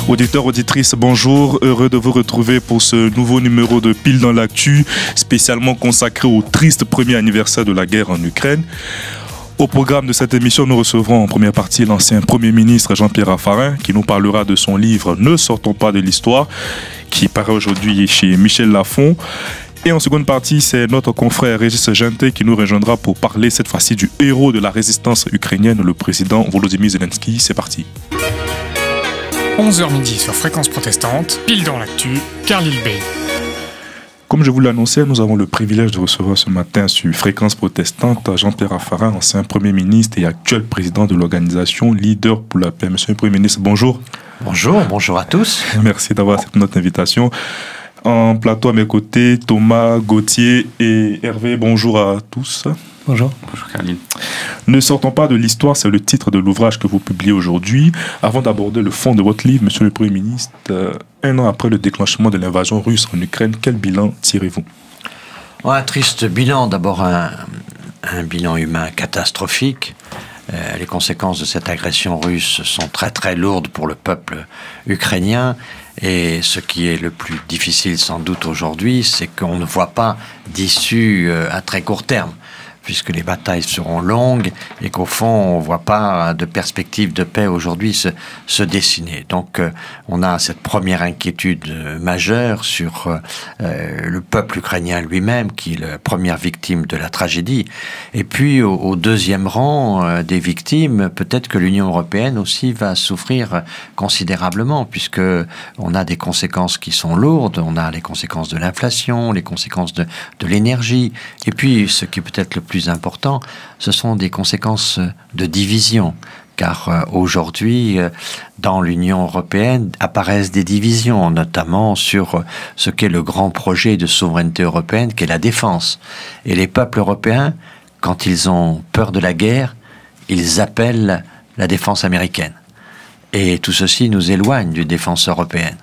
Auditeurs, auditrices, bonjour. Heureux de vous retrouver pour ce nouveau numéro de Pile dans l'actu, spécialement consacré au triste premier anniversaire de la guerre en Ukraine. Au programme de cette émission, nous recevrons en première partie l'ancien Premier ministre Jean-Pierre Raffarin, qui nous parlera de son livre « Ne sortons pas de l'histoire », qui paraît aujourd'hui chez Michel Lafon. Et en seconde partie, c'est notre confrère Régis Genté qui nous rejoindra pour parler cette fois-ci du héros de la résistance ukrainienne, le président Volodymyr Zelensky. C'est parti. 11h midi sur Fréquence Protestante, pile dans l'actu, Carl Ilbey. Comme je vous l'annonçais, nous avons le privilège de recevoir ce matin sur Fréquence Protestante Jean-Pierre Raffarin, ancien Premier ministre et actuel président de l'organisation Leader pour la paix. Monsieur le Premier ministre, bonjour. Bonjour à tous. Merci d'avoir accepté notre invitation. En plateau à mes côtés, Thomas, Gauthier et Hervé. Bonjour à tous. Bonjour. Bonjour Caroline. Ne sortons pas de l'histoire, c'est le titre de l'ouvrage que vous publiez aujourd'hui. Avant d'aborder le fond de votre livre, Monsieur le Premier ministre, un an après le déclenchement de l'invasion russe en Ukraine, quel bilan tirez-vous? Un triste bilan, d'abord un bilan humain catastrophique. Les conséquences de cette agression russe sont très très lourdes pour le peuple ukrainien. Et ce qui est le plus difficile sans doute aujourd'hui, c'est qu'on ne voit pas d'issue à très court terme, puisque les batailles seront longues et qu'au fond, on ne voit pas de perspective de paix aujourd'hui se dessiner. Donc, on a cette première inquiétude majeure sur le peuple ukrainien lui-même, qui est la première victime de la tragédie. Et puis, au deuxième rang des victimes, peut-être que l'Union européenne aussi va souffrir considérablement, puisque on a des conséquences qui sont lourdes. On a les conséquences de l'inflation, les conséquences de l'énergie. Et puis, ce qui est peut-être le plus important, ce sont des conséquences de division. Car aujourd'hui, dans l'Union européenne, apparaissent des divisions, notamment sur ce qu'est le grand projet de souveraineté européenne, qu'est la défense. Et les peuples européens, quand ils ont peur de la guerre, ils appellent la défense américaine. Et tout ceci nous éloigne d'une défense européenne.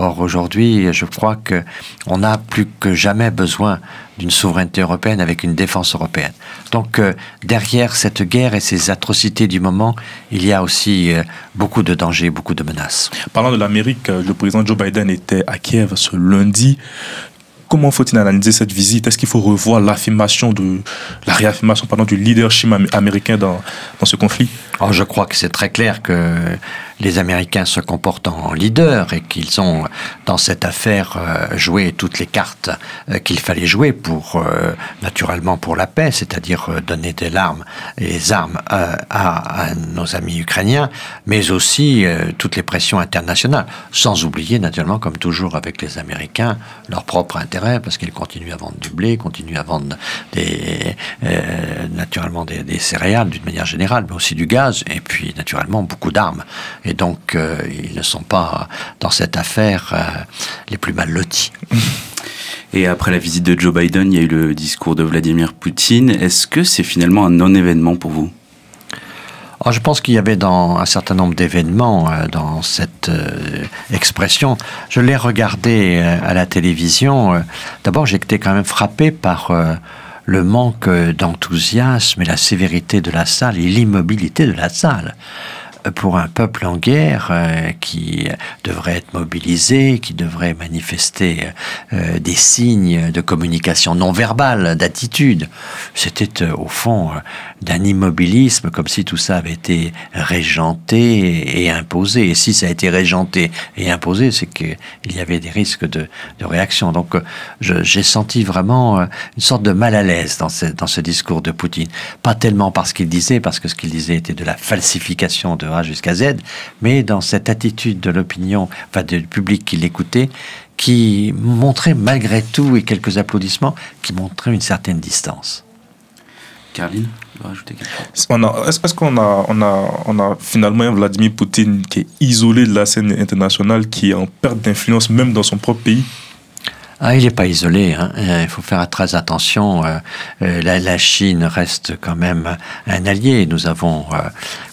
Or, aujourd'hui, je crois qu'on a plus que jamais besoin d'une souveraineté européenne avec une défense européenne. Donc, derrière cette guerre et ces atrocités du moment, il y a aussi beaucoup de dangers, beaucoup de menaces. Parlant de l'Amérique, le président Joe Biden était à Kiev ce lundi. Comment faut-il analyser cette visite? Est-ce qu'il faut revoir la réaffirmation du leadership américain dans ce conflit? Alors, je crois que c'est très clair que les Américains se comportent en leader et qu'ils ont, dans cette affaire, joué toutes les cartes qu'il fallait jouer pour, naturellement, pour la paix, c'est-à-dire donner des armes à nos amis ukrainiens, mais aussi toutes les pressions internationales, sans oublier, naturellement, comme toujours avec les Américains, leur propre intérêt, parce qu'ils continuent à vendre du blé, continuent à vendre naturellement des céréales d'une manière générale, mais aussi du gaz, et puis naturellement beaucoup d'armes. Et donc, ils ne sont pas, dans cette affaire, les plus mal lotis. Et après la visite de Joe Biden, il y a eu le discours de Vladimir Poutine. Est-ce que c'est finalement un non-événement pour vous? Alors, je pense qu'il y avait un certain nombre d'événements dans cette expression. Je l'ai regardé à la télévision. D'abord, j'ai été quand même frappé par le manque d'enthousiasme et la sévérité de la salle et l'immobilité de la salle. Pour un peuple en guerre qui devrait être mobilisé, qui devrait manifester des signes de communication non verbale, d'attitude. C'était au fond d'un immobilisme, comme si tout ça avait été régenté et imposé. Et si ça a été régenté et imposé, c'est qu'il y avait des risques de réaction. Donc j'ai senti vraiment une sorte de mal à l'aise dans ce discours de Poutine. Pas tellement parce qu'il disait, parce que ce qu'il disait était de la falsification de A jusqu'à Z, mais dans cette attitude de l'opinion, enfin du public qui l'écoutait, qui montrait malgré tout, et quelques applaudissements, qui montraient une certaine distance. Caroline, tu veux rajouter quelque chose? Est-ce qu'on a finalement un Vladimir Poutine qui est isolé de la scène internationale, qui est en perte d'influence même dans son propre pays? Ah, il n'est pas isolé, hein. Il faut faire très attention. La Chine reste quand même un allié. Nous avons,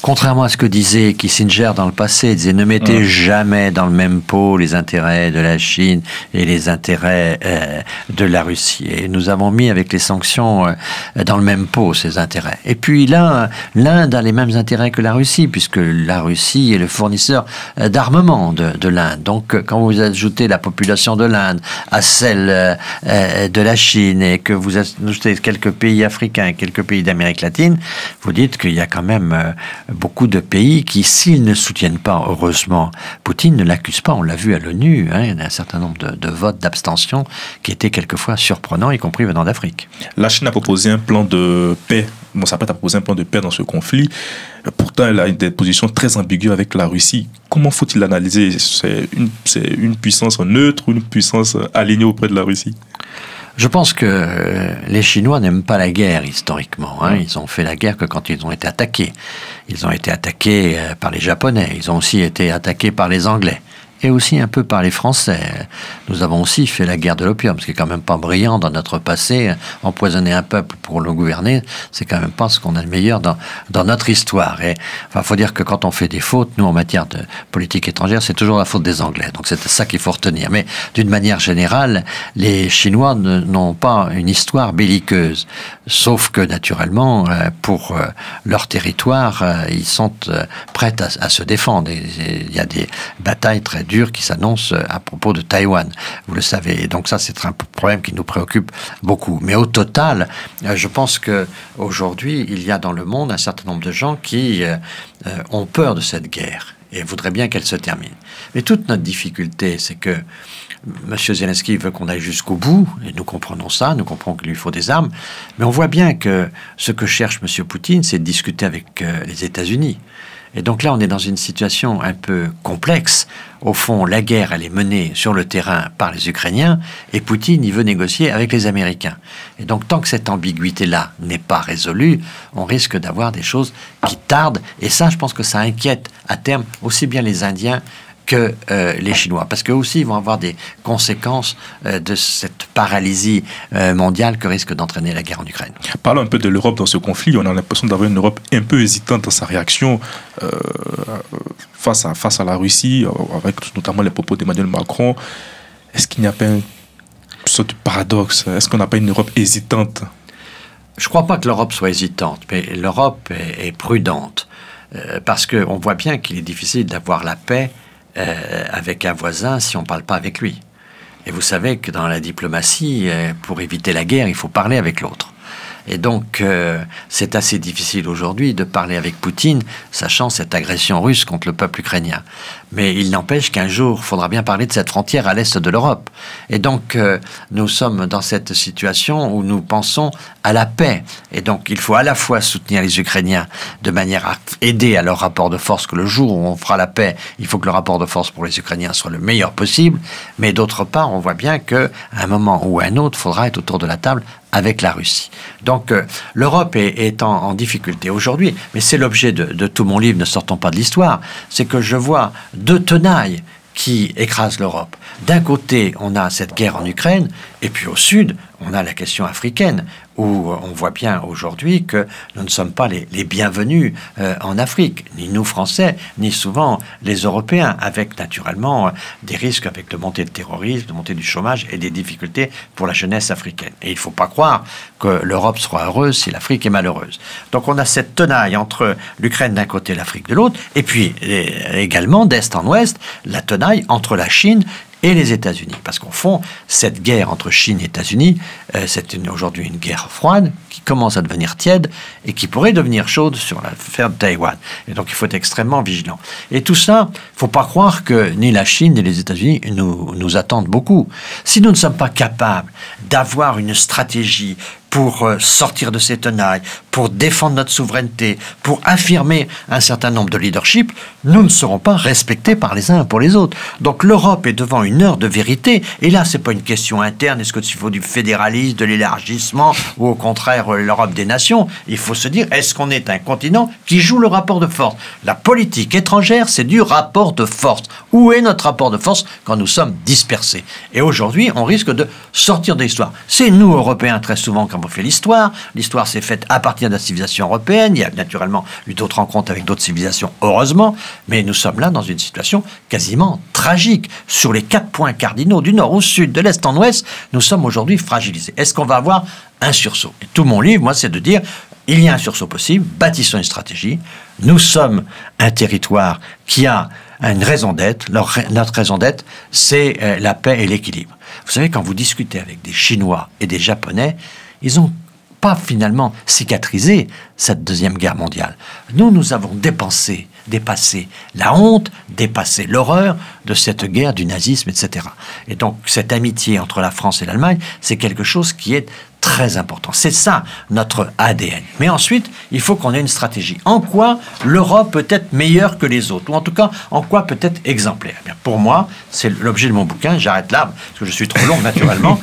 contrairement à ce que disait Kissinger dans le passé, il disait ne mettez jamais dans le même pot les intérêts de la Chine et les intérêts de la Russie. Et nous avons mis avec les sanctions dans le même pot ces intérêts. Et puis là, l'Inde a les mêmes intérêts que la Russie, puisque la Russie est le fournisseur d'armement de l'Inde. Donc, quand vous ajoutez la population de l'Inde à celle de la Chine et que vous ajoutez quelques pays africains et quelques pays d'Amérique latine, vous dites qu'il y a quand même beaucoup de pays qui, s'ils ne soutiennent pas, heureusement, Poutine, ne l'accusent pas. On l'a vu à l'ONU, hein, il y a un certain nombre de votes d'abstention qui étaient quelquefois surprenants, y compris venant d'Afrique. La Chine a proposé un plan de paix. Bon, ça peut proposer un plan de paix dans ce conflit. Pourtant, elle a des positions très ambiguës avec la Russie. Comment faut-il l'analyser? C'est une puissance neutre ou une puissance alignée auprès de la Russie? Je pense que les Chinois n'aiment pas la guerre historiquement. Hein. Ils ont fait la guerre que quand ils ont été attaqués. Ils ont été attaqués par les Japonais. Ils ont aussi été attaqués par les Anglais. Et aussi un peu par les Français. Nous avons aussi fait la guerre de l'opium, ce qui est quand même pas brillant dans notre passé. Empoisonner un peuple pour le gouverner, c'est quand même pas ce qu'on a de meilleur dans notre histoire. Et enfin, faut dire que quand on fait des fautes, nous en matière de politique étrangère, c'est toujours la faute des Anglais. Donc c'est ça qu'il faut retenir. Mais d'une manière générale, les Chinois n'ont pas une histoire belliqueuse, sauf que naturellement, pour leur territoire, ils sont prêts à se défendre. Il y a des batailles très dures qui s'annonce à propos de Taïwan, vous le savez. Et donc ça, c'est un problème qui nous préoccupe beaucoup. Mais au total, je pense qu'aujourd'hui, il y a dans le monde un certain nombre de gens qui ont peur de cette guerre et voudraient bien qu'elle se termine. Mais toute notre difficulté, c'est que M. Zelensky veut qu'on aille jusqu'au bout, et nous comprenons ça, nous comprenons qu'il lui faut des armes, mais on voit bien que ce que cherche M. Poutine, c'est de discuter avec les États-Unis. Et donc là, on est dans une situation un peu complexe. Au fond, la guerre, elle est menée sur le terrain par les Ukrainiens, et Poutine, il veut négocier avec les Américains. Et donc, tant que cette ambiguïté-là n'est pas résolue, on risque d'avoir des choses qui tardent. Et ça, je pense que ça inquiète à terme aussi bien les Indiens que les Chinois, parce qu'eux aussi ils vont avoir des conséquences de cette paralysie mondiale que risque d'entraîner la guerre en Ukraine. Parlons un peu de l'Europe dans ce conflit. On a l'impression d'avoir une Europe un peu hésitante dans sa réaction face à la Russie, avec notamment les propos d'Emmanuel Macron. Est-ce qu'il n'y a pas une sorte de paradoxe? Est-ce qu'on n'a pas une Europe hésitante? Je ne crois pas que l'Europe soit hésitante, mais l'Europe est prudente, parce qu'on voit bien qu'il est difficile d'avoir la paix avec un voisin si on ne parle pas avec lui. Et vous savez que dans la diplomatie, pour éviter la guerre, il faut parler avec l'autre. Et donc, c'est assez difficile aujourd'hui de parler avec Poutine, sachant cette agression russe contre le peuple ukrainien. Mais il n'empêche qu'un jour, il faudra bien parler de cette frontière à l'est de l'Europe. Et donc, nous sommes dans cette situation où nous pensons à la paix. Et donc, il faut à la fois soutenir les Ukrainiens de manière à aider à leur rapport de force, que le jour où on fera la paix, il faut que le rapport de force pour les Ukrainiens soit le meilleur possible. Mais d'autre part, on voit bien qu'à un moment ou à un autre, il faudra être autour de la table avec la Russie. Donc l'Europe est en difficulté aujourd'hui, mais c'est l'objet de tout mon livre, Ne sortons pas de l'histoire, c'est que je vois deux tenailles qui écrasent l'Europe. D'un côté, on a cette guerre en Ukraine, et puis au sud, on a la question africaine, où on voit bien aujourd'hui que nous ne sommes pas les bienvenus en Afrique, ni nous Français, ni souvent les Européens, avec naturellement des risques avec la montée du terrorisme, la montée du chômage et des difficultés pour la jeunesse africaine. Et il ne faut pas croire que l'Europe sera heureuse si l'Afrique est malheureuse. Donc on a cette tenaille entre l'Ukraine d'un côté et l'Afrique de l'autre, et puis également d'est en ouest, la tenaille entre la Chine et les États-Unis. Parce qu'au fond, cette guerre entre Chine et États-Unis, c'est aujourd'hui une guerre froide qui commence à devenir tiède et qui pourrait devenir chaude sur l'affaire de Taïwan. Et donc, il faut être extrêmement vigilant. Et tout ça, il ne faut pas croire que ni la Chine ni les États-Unis nous attendent beaucoup. Si nous ne sommes pas capables d'avoir une stratégie pour sortir de ces tenailles, pour défendre notre souveraineté, pour affirmer un certain nombre de leadership, nous ne serons pas respectés par les uns pour les autres. Donc l'Europe est devant une heure de vérité. Et là, c'est pas une question interne. Est-ce qu'il faut du fédéralisme, de l'élargissement, ou au contraire l'Europe des nations? Il faut se dire, est-ce qu'on est un continent qui joue le rapport de force? La politique étrangère, c'est du rapport de force. Où est notre rapport de force quand nous sommes dispersés? Et aujourd'hui, on risque de sortir de l'histoire. C'est nous, Européens, très souvent, quand on fait l'histoire. L'histoire s'est faite à partir de la civilisation européenne. Il y a naturellement eu d'autres rencontres avec d'autres civilisations, heureusement. Mais nous sommes là dans une situation quasiment tragique. Sur les 4 points cardinaux, du nord au sud, de l'est en ouest, nous sommes aujourd'hui fragilisés. Est-ce qu'on va avoir un sursaut? Et tout mon livre, moi, c'est de dire, il y a un sursaut possible, bâtissons une stratégie. Nous sommes un territoire qui a une raison d'être. Notre raison d'être, c'est la paix et l'équilibre. Vous savez, quand vous discutez avec des Chinois et des Japonais, ils n'ont pas finalement cicatrisé cette Deuxième Guerre mondiale. Nous avons dépassé la honte, dépassé l'horreur de cette guerre du nazisme, etc. Et donc, cette amitié entre la France et l'Allemagne, c'est quelque chose qui est très important. C'est ça, notre ADN. Mais ensuite, il faut qu'on ait une stratégie. En quoi l'Europe peut être meilleure que les autres? Ou en tout cas, en quoi peut être exemplaire? Bien, pour moi, c'est l'objet de mon bouquin. J'arrête là, parce que je suis trop long, naturellement.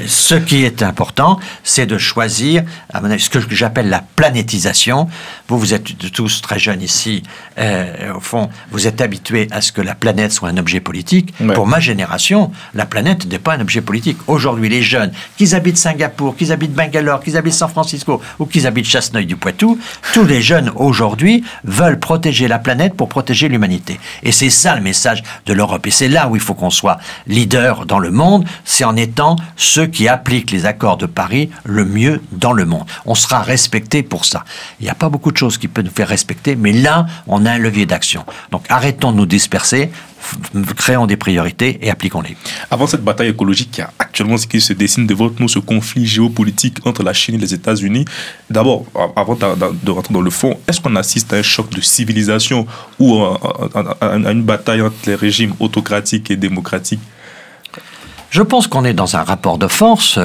Ce qui est important, c'est de choisir ce que j'appelle la planétisation. Vous êtes tous très jeunes ici. Au fond, vous êtes habitués à ce que la planète soit un objet politique. Ouais. Pour ma génération, la planète n'est pas un objet politique. Aujourd'hui, les jeunes, qu'ils habitent Singapour, qu'ils habitent Bangalore, qu'ils habitent San Francisco ou qu'ils habitent Chasseneuil-du-Poitou, tous les jeunes aujourd'hui veulent protéger la planète pour protéger l'humanité. Et c'est ça le message de l'Europe. Et c'est là où il faut qu'on soit leader dans le monde, c'est en étant ceux qui appliquent les accords de Paris le mieux dans le monde. On sera respecté pour ça. Il n'y a pas beaucoup de choses qui peuvent nous faire respecter, mais là, on a un levier d'action. Donc arrêtons de nous disperser, créons des priorités et appliquons-les. Avant cette bataille écologique qui a actuellement ce qui se dessine devant nous, ce conflit géopolitique entre la Chine et les États-Unis, d'abord, avant de rentrer dans le fond, est-ce qu'on assiste à un choc de civilisation ou à une bataille entre les régimes autocratiques et démocratiques? Je pense qu'on est dans un rapport de force.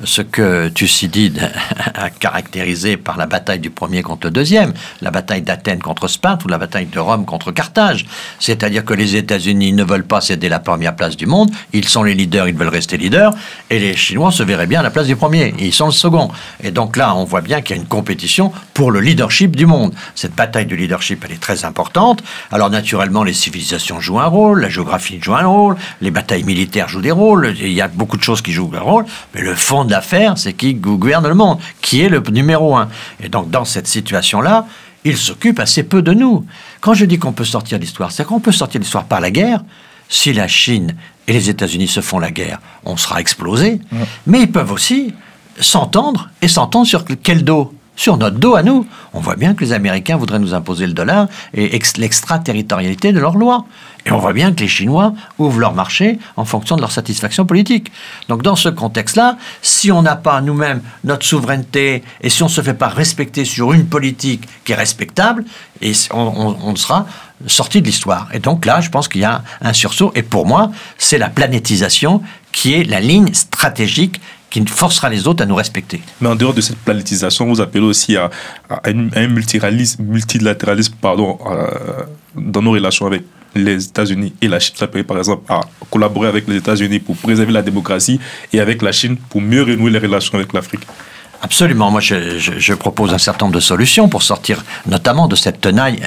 Ce que Thucydide a caractérisé par la bataille du premier contre le deuxième, la bataille d'Athènes contre Sparte ou la bataille de Rome contre Carthage. C'est-à-dire que les États-Unis ne veulent pas céder la première place du monde, ils sont les leaders, ils veulent rester leaders, et les Chinois se verraient bien à la place du premier, et ils sont le second. Et donc là, on voit bien qu'il y a une compétition pour le leadership du monde. Cette bataille du leadership, elle est très importante. Alors naturellement, les civilisations jouent un rôle, la géographie joue un rôle, les batailles militaires jouent des rôles, il y a beaucoup de choses qui jouent un rôle, mais le fond d'affaires, c'est qui gouverne le monde, qui est le numéro 1. Et donc, dans cette situation-là, il s'occupe assez peu de nous. Quand je dis qu'on peut sortir de l'histoire, c'est qu'on peut sortir de l'histoire par la guerre. Si la Chine et les États-Unis se font la guerre, on sera explosé. Ouais. Mais ils peuvent aussi s'entendre, et s'entendre sur quel dos? Sur notre dos à nous. On voit bien que les Américains voudraient nous imposer le dollar et l'extraterritorialité de leurs lois. Et on voit bien que les Chinois ouvrent leur marché en fonction de leur satisfaction politique. Donc dans ce contexte-là, si on n'a pas nous-mêmes notre souveraineté et si on ne se fait pas respecter sur une politique qui est respectable, et on sera sorti de l'histoire. Et donc là, je pense qu'il y a un sursaut. Et pour moi, c'est la planétisation qui est la ligne stratégique qui forcera les autres à nous respecter. Mais en dehors de cette planétisation, vous appelez aussi à un multilatéralisme dans nos relations avec les États-Unis et la Chine. Vous appelez par exemple à collaborer avec les États-Unis pour préserver la démocratie et avec la Chine pour mieux renouer les relations avec l'Afrique. Absolument. Moi, je propose un certain nombre de solutions pour sortir notamment de cette tenaille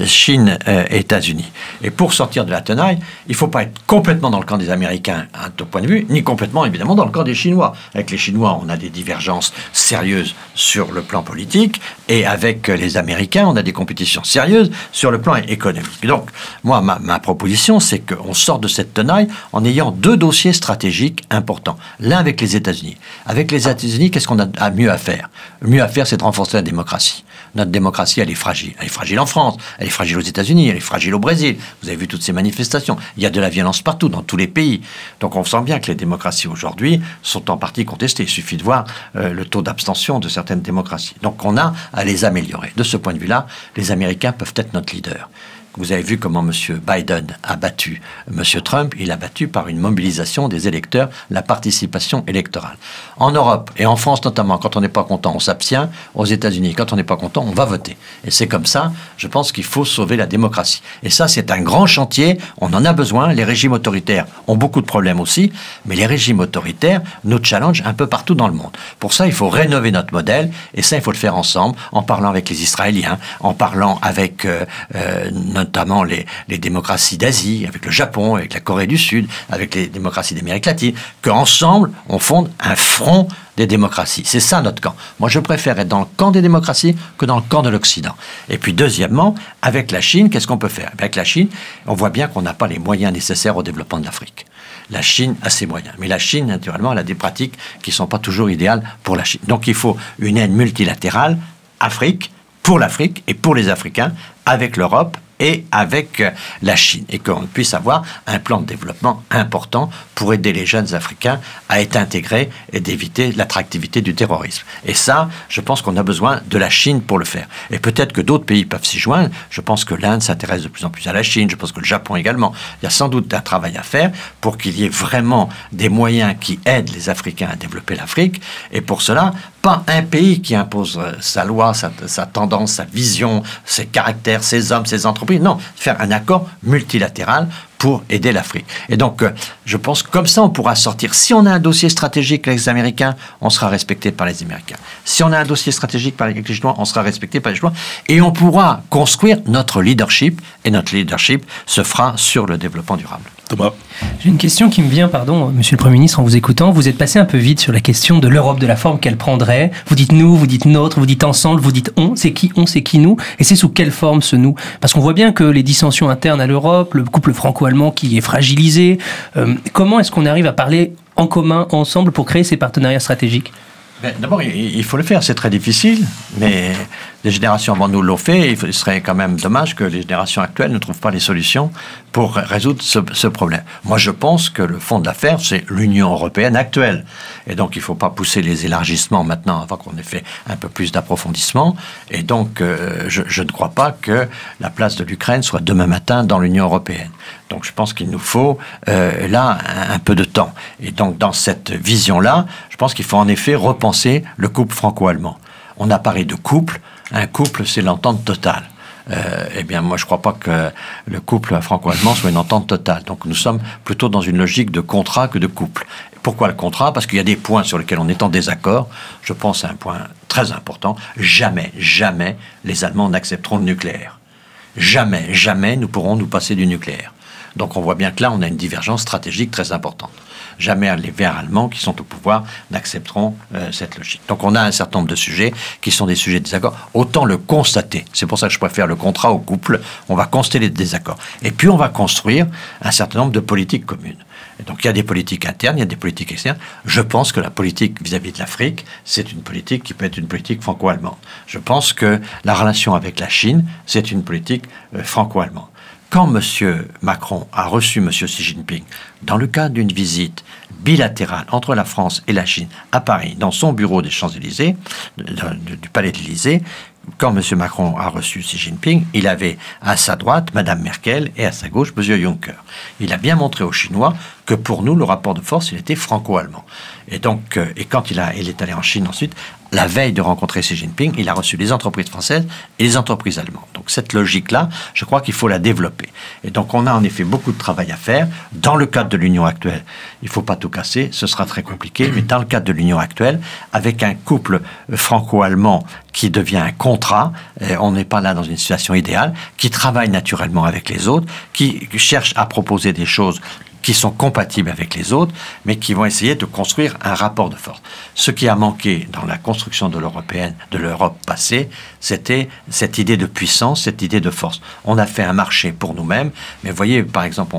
Chine-États-Unis. Et pour sortir de la tenaille, il ne faut pas être complètement dans le camp des Américains à tout point de vue, ni complètement, évidemment, dans le camp des Chinois. Avec les Chinois, on a des divergences sérieuses sur le plan politique, et avec les Américains, on a des compétitions sérieuses sur le plan économique. Donc, moi, ma proposition, c'est qu'on sorte de cette tenaille en ayant 2 dossiers stratégiques importants. L'un avec les États-Unis. Avec les États-Unis, qu'est-ce qu'on a mieux à faire? Le mieux à faire, c'est de renforcer la démocratie. Notre démocratie, elle est fragile. Elle est fragile en France, elle est fragile aux États-Unis, elle est fragile au Brésil. Vous avez vu toutes ces manifestations. Il y a de la violence partout, dans tous les pays. Donc on sent bien que les démocraties aujourd'hui sont en partie contestées. Il suffit de voir le taux d'abstention de certaines démocraties. Donc on a à les améliorer. De ce point de vue-là, les Américains peuvent être notre leader. Vous avez vu comment M. Biden a battu M. Trump. Il a battu par une mobilisation des électeurs, la participation électorale. En Europe et en France notamment, quand on n'est pas content, on s'abstient. Aux États-Unis, quand on n'est pas content, on va voter. Et c'est comme ça, je pense qu'il faut sauver la démocratie. Et ça, c'est un grand chantier. On en a besoin. Les régimes autoritaires ont beaucoup de problèmes aussi, mais les régimes autoritaires nous challengent un peu partout dans le monde. Pour ça, il faut rénover notre modèle, et ça, il faut le faire ensemble, en parlant avec les Israéliens, en parlant avec notamment les démocraties d'Asie, avec le Japon, avec la Corée du Sud, avec les démocraties d'Amérique latine, qu'ensemble, on fonde un front des démocraties. C'est ça notre camp. Moi, je préfère être dans le camp des démocraties que dans le camp de l'Occident. Et puis, deuxièmement, avec la Chine, qu'est-ce qu'on peut faire? Avec la Chine, on voit bien qu'on n'a pas les moyens nécessaires au développement de l'Afrique. La Chine a ses moyens. Mais la Chine, naturellement, elle a des pratiques qui ne sont pas toujours idéales pour la Chine. Donc, il faut une aide multilatérale, Afrique, pour l'Afrique et pour les Africains, avec l'Europe et avec la Chine, et qu'on puisse avoir un plan de développement important pour aider les jeunes Africains à être intégrés et d'éviter l'attractivité du terrorisme. Et ça, je pense qu'on a besoin de la Chine pour le faire. Et peut-être que d'autres pays peuvent s'y joindre. Je pense que l'Inde s'intéresse de plus en plus à la Chine, je pense que le Japon également. Il y a sans doute un travail à faire pour qu'il y ait vraiment des moyens qui aident les Africains à développer l'Afrique. Et pour cela, pas un pays qui impose sa loi, sa tendance, sa vision, ses caractères, ses hommes, ses entreprises. Non, faire un accord multilatéral pour aider l'Afrique. Et donc, je pense que comme ça, on pourra sortir. Si on a un dossier stratégique avec les Américains, on sera respecté par les Américains. Si on a un dossier stratégique avec les Chinois, on sera respecté par les Chinois. Et on pourra construire notre leadership. Et notre leadership se fera sur le développement durable. Thomas. J'ai une question qui me vient, pardon, Monsieur le Premier ministre, en vous écoutant. Vous êtes passé un peu vite sur la question de l'Europe, de la forme qu'elle prendrait. Vous dites nous, vous dites notre, vous dites ensemble, vous dites on. C'est qui on, c'est qui nous? Et c'est sous quelle forme ce nous? Parce qu'on voit bien que les dissensions internes à l'Europe, le couple franco-allemand qui est fragilisé, comment est-ce qu'on arrive à parler en commun, ensemble, pour créer ces partenariats stratégiques? D'abord, il faut le faire. C'est très difficile, mais les générations avant nous l'ont fait. Il serait quand même dommage que les générations actuelles ne trouvent pas les solutions pour résoudre ce problème. Moi, je pense que le fond de l'affaire, c'est l'Union européenne actuelle. Et donc, il ne faut pas pousser les élargissements maintenant avant qu'on ait fait un peu plus d'approfondissement. Et donc, je ne crois pas que la place de l'Ukraine soit demain matin dans l'Union européenne. Donc, je pense qu'il nous faut là un peu de temps. Et donc, dans cette vision-là, je pense qu'il faut en effet repenser le couple franco-allemand. On a parlé de couple. Un couple, c'est l'entente totale. Eh bien, moi, je ne crois pas que le couple franco-allemand soit une entente totale. Donc, nous sommes plutôt dans une logique de contrat que de couple. Pourquoi le contrat? Parce qu'il y a des points sur lesquels on est en désaccord. Je pense à un point très important. Jamais, jamais, les Allemands n'accepteront le nucléaire. Jamais, jamais, nous pourrons nous passer du nucléaire. Donc, on voit bien que là, on a une divergence stratégique très importante. Jamais les Verts allemands qui sont au pouvoir n'accepteront cette logique. Donc on a un certain nombre de sujets qui sont des sujets de désaccord. Autant le constater. C'est pour ça que je préfère le contrat au couple. On va constater les désaccords. Et puis on va construire un certain nombre de politiques communes. Et donc il y a des politiques internes, il y a des politiques externes. Je pense que la politique vis-à-vis de l'Afrique, c'est une politique qui peut être une politique franco-allemande. Je pense que la relation avec la Chine, c'est une politique franco-allemande. Quand M. Macron a reçu M. Xi Jinping, dans le cadre d'une visite bilatérale entre la France et la Chine à Paris, dans son bureau des Champs-Élysées, du Palais de l'Élysée, quand M. Macron a reçu Xi Jinping, il avait à sa droite Mme Merkel et à sa gauche M. Juncker. Il a bien montré aux Chinois que pour nous, le rapport de force, il était franco-allemand. Et donc, et quand il est allé en Chine ensuite, la veille de rencontrer Xi Jinping, il a reçu les entreprises françaises et les entreprises allemandes. Donc cette logique-là, je crois qu'il faut la développer. Et donc on a en effet beaucoup de travail à faire. Dans le cadre de l'Union actuelle, il ne faut pas tout casser, ce sera très compliqué, mais dans le cadre de l'Union actuelle, avec un couple franco-allemand qui devient un contrat, on n'est pas là dans une situation idéale, qui travaille naturellement avec les autres, qui cherche à proposer des choses qui sont compatibles avec les autres, mais qui vont essayer de construire un rapport de force. Ce qui a manqué dans la construction de l'Europe passée, c'était cette idée de puissance, cette idée de force. On a fait un marché pour nous-mêmes, mais vous voyez, par exemple,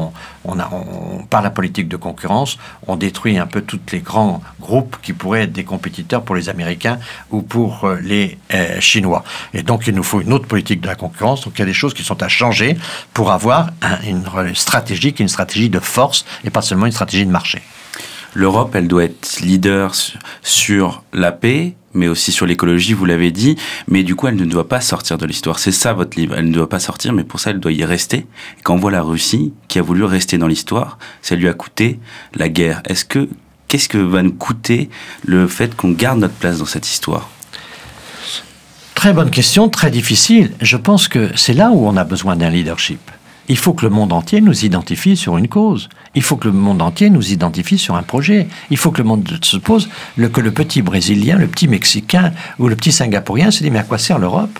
par la politique de concurrence, on détruit un peu tous les grands groupes qui pourraient être des compétiteurs pour les Américains ou pour les Chinois. Et donc, il nous faut une autre politique de la concurrence. Donc, il y a des choses qui sont à changer pour avoir une stratégie qui est une stratégie de force et pas seulement une stratégie de marché. L'Europe, elle doit être leader sur la paix mais aussi sur l'écologie, vous l'avez dit, mais du coup, elle ne doit pas sortir de l'histoire. C'est ça votre livre, elle ne doit pas sortir, mais pour ça, elle doit y rester. Et quand on voit la Russie, qui a voulu rester dans l'histoire, ça lui a coûté la guerre. Qu'est-ce que va nous coûter le fait qu'on garde notre place dans cette histoire ? Très bonne question, très difficile. Je pense que c'est là où on a besoin d'un leadership. Il faut que le monde entier nous identifie sur une cause. Il faut que le monde entier nous identifie sur un projet. Il faut que le monde se pose, que le petit Brésilien, le petit Mexicain ou le petit Singapourien se dit mais à quoi sert l'Europe ?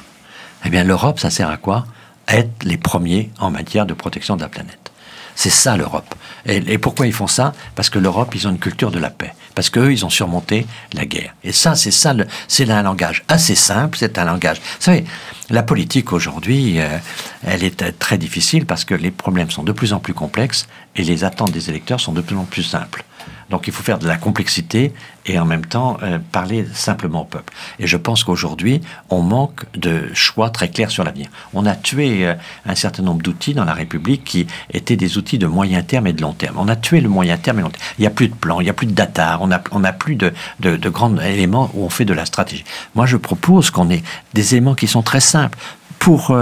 Eh bien l'Europe, ça sert à quoi ? À être les premiers en matière de protection de la planète. C'est ça l'Europe. Et pourquoi ils font ça ? Parce que l'Europe, ils ont une culture de la paix. Parce qu'eux, ils ont surmonté la guerre. Et ça, c'est un langage assez simple, c'est un langage... Vous savez, la politique aujourd'hui, elle est très difficile parce que les problèmes sont de plus en plus complexes et les attentes des électeurs sont de plus en plus simples. Donc il faut faire de la complexité et en même temps parler simplement au peuple. Et je pense qu'aujourd'hui, on manque de choix très clairs sur l'avenir. On a tué un certain nombre d'outils dans la République qui étaient des outils de moyen terme et de long terme. On a tué le moyen terme et long terme. Il n'y a plus de plan, il n'y a plus de data, on n'a plus de grands éléments où on fait de la stratégie. Moi, je propose qu'on ait des éléments qui sont très simples. Pour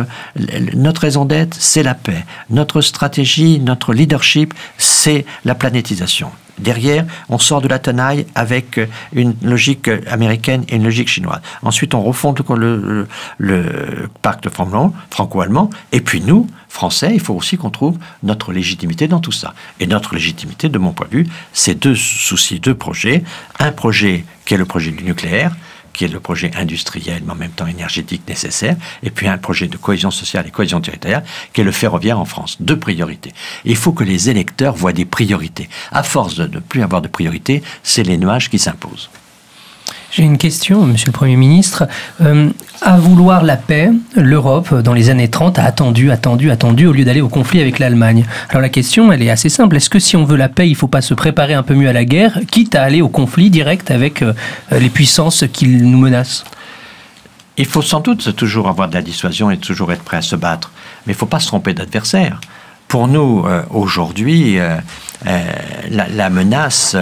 notre raison d'être, c'est la paix. Notre stratégie, notre leadership, c'est la planétisation. Derrière, on sort de la tenaille avec une logique américaine et une logique chinoise. Ensuite, on refonde le pacte franco-allemand. Et puis nous, Français, il faut aussi qu'on trouve notre légitimité dans tout ça. Et notre légitimité, de mon point de vue, c'est deux soucis, deux projets. Un projet qui est le projet du nucléaire, qui est le projet industriel, mais en même temps énergétique nécessaire, et puis un projet de cohésion sociale et cohésion territoriale, qui est le ferroviaire en France. Deux priorités. Et il faut que les électeurs voient des priorités. À force de ne plus avoir de priorités, c'est les nuages qui s'imposent. J'ai une question, Monsieur le Premier ministre. À vouloir la paix, l'Europe, dans les années 30, a attendu au lieu d'aller au conflit avec l'Allemagne. Alors la question, elle est assez simple. Est-ce que si on veut la paix, il ne faut pas se préparer un peu mieux à la guerre, quitte à aller au conflit direct avec les puissances qui nous menacent ? Il faut sans doute toujours avoir de la dissuasion et toujours être prêt à se battre. Mais il ne faut pas se tromper d'adversaire. Pour nous, aujourd'hui, la menace,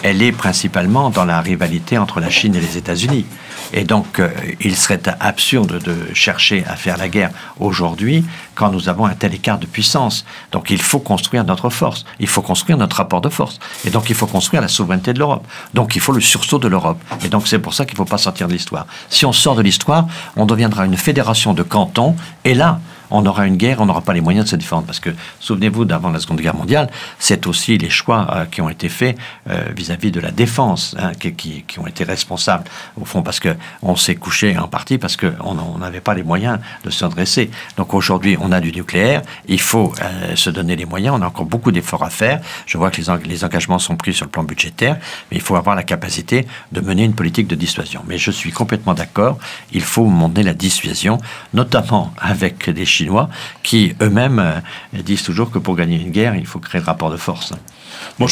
elle est principalement dans la rivalité entre la Chine et les États-Unis. Et donc, il serait absurde de chercher à faire la guerre aujourd'hui quand nous avons un tel écart de puissance. Donc, il faut construire notre force. Il faut construire notre rapport de force. Et donc, il faut construire la souveraineté de l'Europe. Donc, il faut le sursaut de l'Europe. Et donc, c'est pour ça qu'il ne faut pas sortir de l'histoire. Si on sort de l'histoire, on deviendra une fédération de cantons. Et là, on aura une guerre, on n'aura pas les moyens de se défendre. Parce que, souvenez-vous, d'avant la Seconde Guerre mondiale, c'est aussi les choix qui ont été faits vis-à-vis de la défense, qui ont été responsables, au fond, parce qu'on s'est couché en partie parce qu'on n'avait pas les moyens de se redresser. Donc aujourd'hui, on a du nucléaire, il faut se donner les moyens, on a encore beaucoup d'efforts à faire. Je vois que les engagements sont pris sur le plan budgétaire, mais il faut avoir la capacité de mener une politique de dissuasion. Mais je suis complètement d'accord, il faut mener la dissuasion, notamment avec des Chinois qui eux-mêmes disent toujours que pour gagner une guerre, il faut créer le rapport de force. Bon,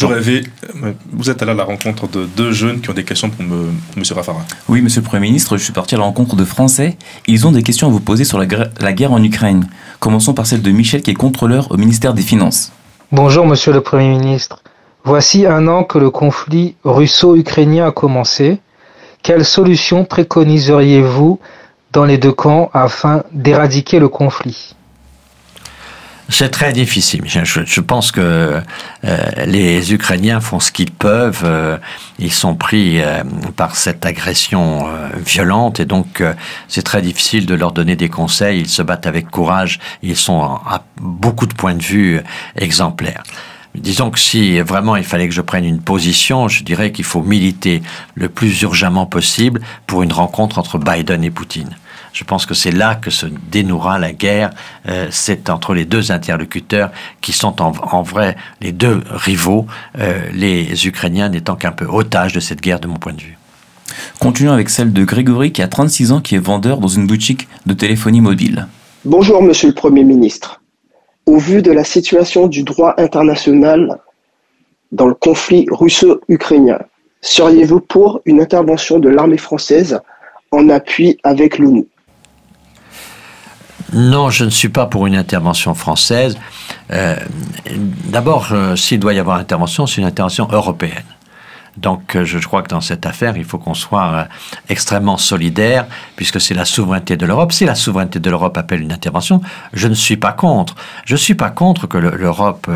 vous êtes allé à la rencontre de deux jeunes qui ont des questions pour M. Raffarin. Oui, Monsieur le Premier ministre, je suis parti à la rencontre de Français. Ils ont des questions à vous poser sur la guerre en Ukraine. Commençons par celle de Michel, qui est contrôleur au ministère des Finances. Bonjour Monsieur le Premier ministre. Voici 1 an que le conflit russo-ukrainien a commencé. Quelle solution préconiseriez-vous dans les deux camps afin d'éradiquer le conflit ? C'est très difficile. Je pense que les Ukrainiens font ce qu'ils peuvent. Ils sont pris par cette agression violente et donc c'est très difficile de leur donner des conseils. Ils se battent avec courage. Ils sont à beaucoup de points de vue exemplaires. Disons que si vraiment il fallait que je prenne une position, je dirais qu'il faut militer le plus urgemment possible pour une rencontre entre Biden et Poutine. Je pense que c'est là que se dénouera la guerre. C'est entre les deux interlocuteurs qui sont en vrai les deux rivaux, les Ukrainiens n'étant qu'un peu otages de cette guerre de mon point de vue. Continuons avec celle de Grégory qui a 36 ans, qui est vendeur dans une boutique de téléphonie mobile. Bonjour Monsieur le Premier ministre. Au vu de la situation du droit international dans le conflit russo-ukrainien, seriez-vous pour une intervention de l'armée française en appui avec l'ONU ? Non, je ne suis pas pour une intervention française. D'abord, s'il doit y avoir intervention, c'est une intervention européenne. Donc je crois que dans cette affaire, il faut qu'on soit extrêmement solidaire, puisque c'est la souveraineté de l'Europe. Si la souveraineté de l'Europe appelle une intervention, je ne suis pas contre. Je ne suis pas contre que l'Europe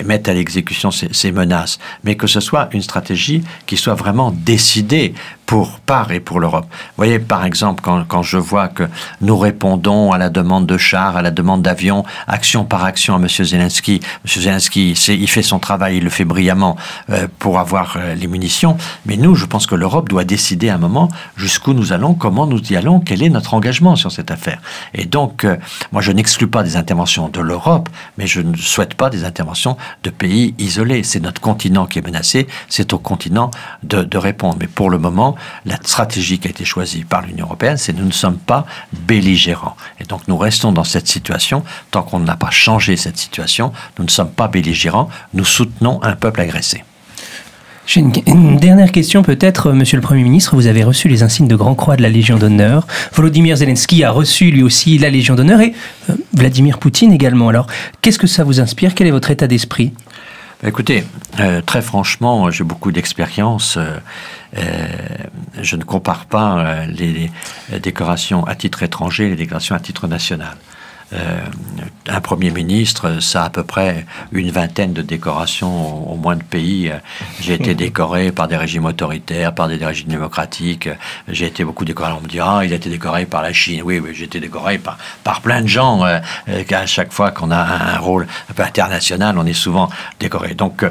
mette à l'exécution ces menaces, mais que ce soit une stratégie qui soit vraiment décidée par et pour l'Europe. Vous voyez, par exemple, quand je vois que nous répondons à la demande de chars, à la demande d'avions, action par action à M. Zelensky. M. Zelensky, il fait son travail, il le fait brillamment pour avoir les munitions. Mais nous, je pense que l'Europe doit décider à un moment jusqu'où nous allons, comment nous y allons, quel est notre engagement sur cette affaire. Et donc, moi, je n'exclus pas des interventions de l'Europe, mais je ne souhaite pas des interventions de pays isolés. C'est notre continent qui est menacé, c'est au continent de répondre. Mais pour le moment, la stratégie qui a été choisie par l'Union européenne, c'est nous ne sommes pas belligérants. Et donc nous restons dans cette situation. Tant qu'on n'a pas changé cette situation, nous ne sommes pas belligérants, nous soutenons un peuple agressé. J'ai une dernière question peut-être, Monsieur le Premier ministre. Vous avez reçu les insignes de Grand Croix de la Légion d'honneur. Volodymyr Zelensky a reçu lui aussi la Légion d'honneur et Vladimir Poutine également. Alors, qu'est-ce que ça vous inspire? Quel est votre état d'esprit? Écoutez, très franchement, j'ai beaucoup d'expérience. Je ne compare pas les décorations à titre étranger et les décorations à titre national. Un Premier ministre, ça a à peu près une vingtaine de décorations au moins de pays. J'ai été décoré par des régimes autoritaires, par des régimes démocratiques. J'ai été beaucoup décoré. On me dira, il a été décoré par la Chine. Oui, j'ai été décoré par plein de gens. À chaque fois qu'on a un rôle un peu international, on est souvent décoré. Donc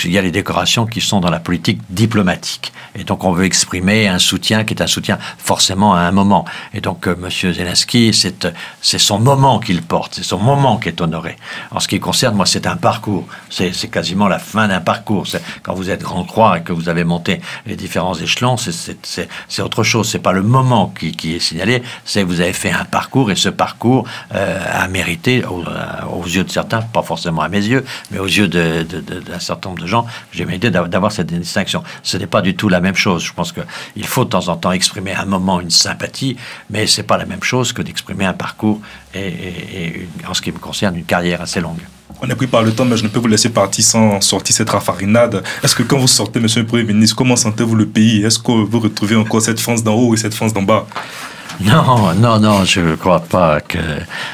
il y a les décorations qui sont dans la politique diplomatique. Et donc on veut exprimer un soutien qui est un soutien forcément à un moment. Et donc Monsieur Zelensky, c'est son moment qu'il porte, c'est son moment qui est honoré. En ce qui concerne, moi, c'est un parcours. C'est quasiment la fin d'un parcours. Quand vous êtes Grand Croix et que vous avez monté les différents échelons, c'est autre chose. C'est pas le moment qui est signalé, c'est que vous avez fait un parcours et ce parcours a mérité, aux yeux de certains, pas forcément à mes yeux, mais aux yeux d'un certain nombre de gens, j'ai mérité d'avoir cette distinction. Ce n'est pas du tout la même chose. Je pense qu'il faut de temps en temps exprimer un moment, une sympathie, mais c'est pas la même chose que d'exprimer un parcours et en ce qui me concerne, une carrière assez longue. On est pris par le temps, mais je ne peux vous laisser partir sans sortir cette raffarinade. Est-ce que quand vous sortez, Monsieur le Premier ministre, comment sentez-vous le pays? Est-ce que vous retrouvez encore cette France d'en haut et cette France d'en bas? Non, je ne crois pas que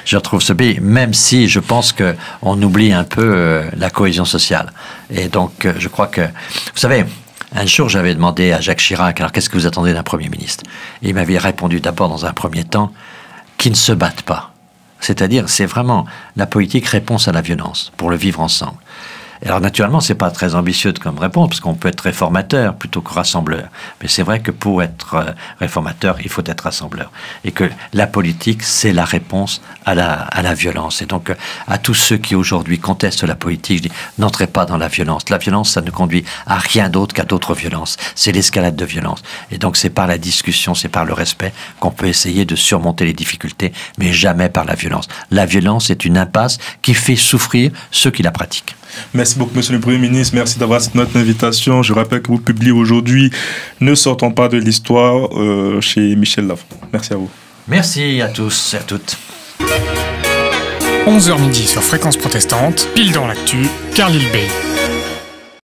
je retrouve ce pays, même si je pense qu'on oublie un peu la cohésion sociale. Et donc, je crois que... Vous savez, un jour, j'avais demandé à Jacques Chirac, alors qu'est-ce que vous attendez d'un Premier ministre? Et il m'avait répondu d'abord, dans un premier temps, qui ne se battent pas. C'est-à-dire, c'est vraiment la politique réponse à la violence, pour le vivre ensemble. Alors naturellement, c'est pas très ambitieux comme réponse, parce qu'on peut être réformateur plutôt que rassembleur. Mais c'est vrai que pour être réformateur, il faut être rassembleur. Et que la politique, c'est la réponse à la violence. Et donc, à tous ceux qui aujourd'hui contestent la politique, je dis, n'entrez pas dans la violence. La violence, ça ne conduit à rien d'autre qu'à d'autres violences. C'est l'escalade de violence. Et donc, c'est par la discussion, c'est par le respect qu'on peut essayer de surmonter les difficultés, mais jamais par la violence. La violence est une impasse qui fait souffrir ceux qui la pratiquent. Merci beaucoup, Monsieur le Premier ministre. Merci d'avoir accepté notre invitation. Je rappelle que vous publiez aujourd'hui Ne sortons pas de l'histoire chez Michel Lafon. Merci à vous. Merci à tous et à toutes. 11h midi sur Fréquence Protestante, pile dans l'actu, Carl Ilbey.